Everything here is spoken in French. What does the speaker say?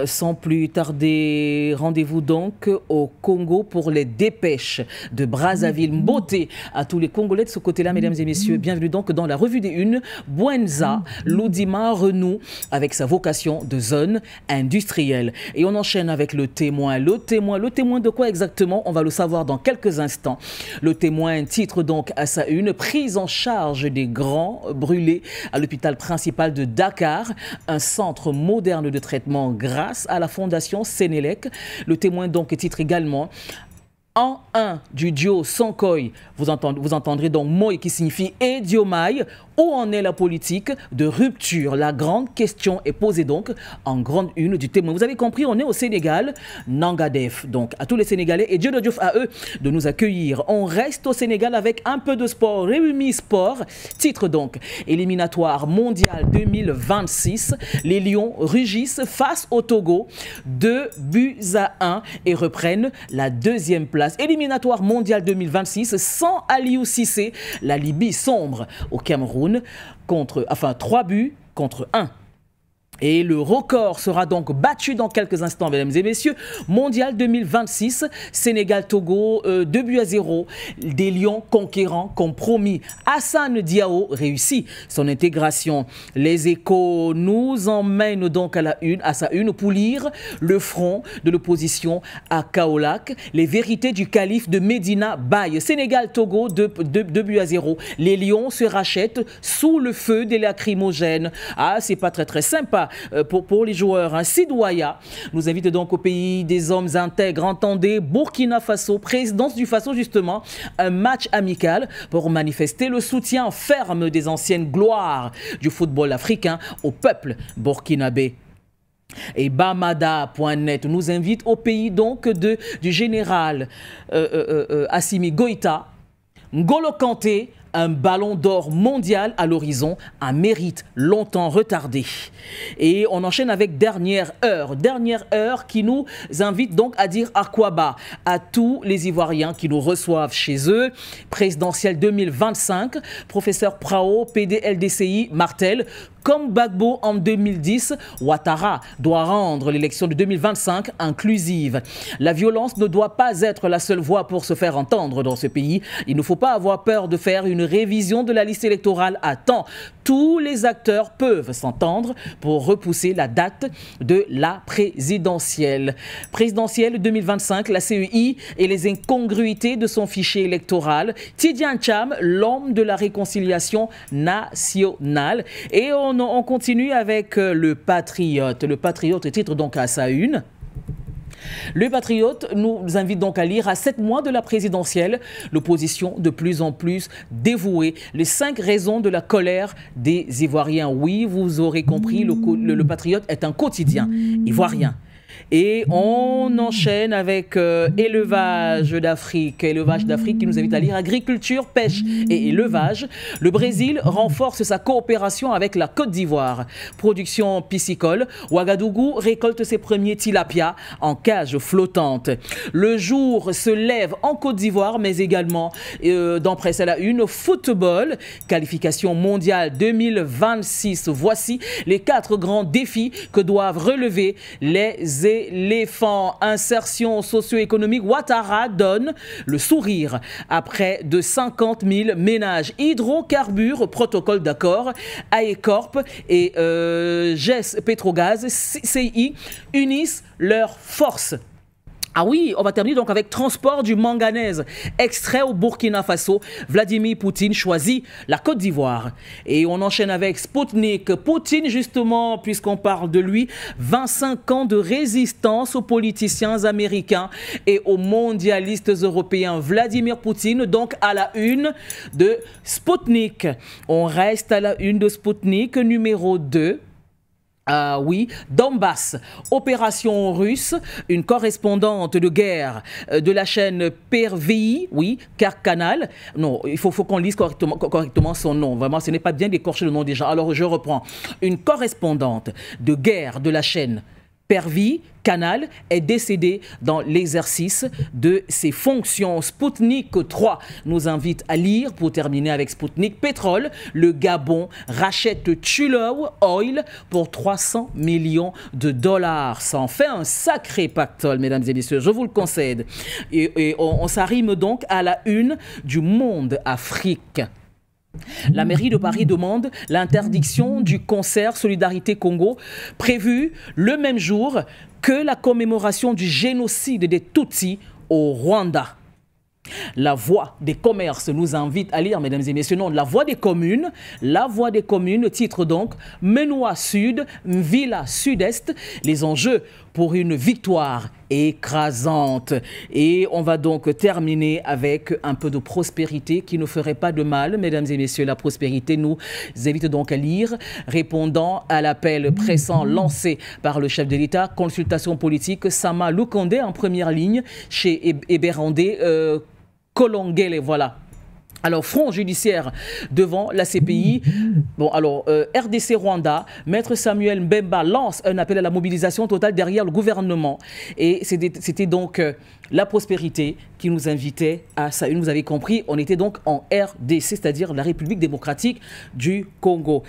Sans plus tarder, rendez-vous donc au Congo pour les dépêches de Brazzaville. Beauté à tous les Congolais de ce côté-là, mesdames et messieurs. Bienvenue donc dans la revue des Unes. Bouenza, Lodima renoue avec sa vocation de zone industrielle. Et on enchaîne avec le témoin. Le témoin de quoi exactement? On va le savoir dans quelques instants. Le témoin titre donc à sa une: prise en charge des grands brûlés à l'hôpital principal de Dakar, un centre moderne de traitement grâce à la fondation Sénélec. Le témoin donc titre également: en un du duo Sankoy, vous entendrez donc Moy qui signifie et Diomaye. Où en est la politique de rupture? La grande question est posée donc en grande une du témoin. Vous avez compris, on est au Sénégal, Nangadef. Donc à tous les Sénégalais et Dieu de Dieu à eux de nous accueillir. On reste au Sénégal avec un peu de sport. Réumi Sport, titre donc éliminatoire mondial 2026. Les Lions rugissent face au Togo, 2-1 et reprennent la deuxième place. Éliminatoire mondial 2026 sans Aliou Cissé. La Libye sombre au Cameroun. 3-1. Et le record sera donc battu dans quelques instants, mesdames et messieurs. Mondial 2026, Sénégal-Togo, 2-0. Des Lions conquérants comme promis. Hassan Diao réussit son intégration. Les Échos nous emmènent donc à sa une pour lire le front de l'opposition à Kaolack. Les vérités du calife de Medina Baye. Sénégal-Togo, 2-0. Les Lions se rachètent sous le feu des lacrymogènes. Ah, c'est pas très sympa. Pour les joueurs. Sidouaya nous invite donc au pays des hommes intègres. Entendez, Burkina Faso, présidence du Faso justement, un match amical pour manifester le soutien ferme des anciennes gloires du football africain au peuple burkinabé. Et Bamada.net nous invite au pays donc du général Assimi Goïta. N'Golo Kanté, un ballon d'or mondial à l'horizon, un mérite longtemps retardé. Et on enchaîne avec dernière heure qui nous invite donc à dire Akwaba à tous les Ivoiriens qui nous reçoivent chez eux. Présidentielle 2025, professeur Prao, PDLDCI, Martel. Comme Gbagbo en 2010, Ouattara doit rendre l'élection de 2025 inclusive. La violence ne doit pas être la seule voie pour se faire entendre dans ce pays. Il ne faut pas avoir peur de faire une révision de la liste électorale à temps. Tous les acteurs peuvent s'entendre pour repousser la date de la présidentielle. Présidentielle 2025, la CEI et les incongruités de son fichier électoral. Tidiane Cham, l'homme de la réconciliation nationale. Et on continue avec le Patriote. Le Patriote titre donc à sa une. Le Patriote nous invite donc à lire à 7 mois de la présidentielle, l'opposition de plus en plus dévouée. Les 5 raisons de la colère des Ivoiriens. Oui, vous aurez compris, le Patriote est un quotidien ivoirien. Et on enchaîne avec élevage d'Afrique qui nous invite à lire agriculture, pêche et élevage. Le Brésil renforce sa coopération avec la Côte d'Ivoire. Production piscicole, Ouagadougou récolte ses premiers tilapia en cage flottante. Le jour se lève en Côte d'Ivoire, mais également dans Presse à la une, football, qualification mondiale 2026. Voici les 4 grands défis que doivent relever les éléphants. Insertion socio-économique, Ouattara donne le sourire à près de 50 000 ménages. Hydrocarbures, protocole d'accord. AECORP et GES Petrogaz, CI unissent leurs forces. Ah oui, on va terminer donc avec transport du manganèse. Extrait au Burkina Faso, Vladimir Poutine choisit la Côte d'Ivoire. Et on enchaîne avec Spoutnik. Poutine, justement, puisqu'on parle de lui, 25 ans de résistance aux politiciens américains et aux mondialistes européens. Vladimir Poutine, donc à la une de Spoutnik. On reste à la une de Spoutnik, numéro 2. Ah oui, Donbass, opération russe, une correspondante de guerre de la chaîne PRVI, oui, Canal. Non, il faut qu'on lise correctement son nom. Vraiment, ce n'est pas bien d'écorcher le nom des gens. Alors, je reprends. Une correspondante de guerre de la chaîne Pervis Canal est décédé dans l'exercice de ses fonctions. Sputnik 3 nous invite à lire, pour terminer avec Sputnik Pétrole, le Gabon rachète Tullow Oil pour 300 millions de dollars. Ça en fait un sacré pactole, mesdames et messieurs, je vous le concède. Et on s'arrime donc à la une du Monde Afrique. La mairie de Paris demande l'interdiction du concert Solidarité Congo prévu le même jour que la commémoration du génocide des Tutsis au Rwanda. La Voix des commerces nous invite à lire, mesdames et messieurs, non, La Voix des communes, titre donc Menoua Sud, Villa Sud-Est, les enjeux pour une victoire écrasante. Et on va donc terminer avec un peu de prospérité qui ne ferait pas de mal, mesdames et messieurs. La prospérité nous invite donc à lire, répondant à l'appel pressant lancé par le chef de l'État, consultation politique, Sama Lukande en première ligne chez Eberandé Kolongele, voilà. Alors, front judiciaire devant la CPI. Bon, alors, RDC Rwanda, Maître Samuel Mbemba lance un appel à la mobilisation totale derrière le gouvernement. Et c'était donc la prospérité qui nous invitait à ça. Vous avez compris, on était donc en RDC, c'est-à-dire la République démocratique du Congo.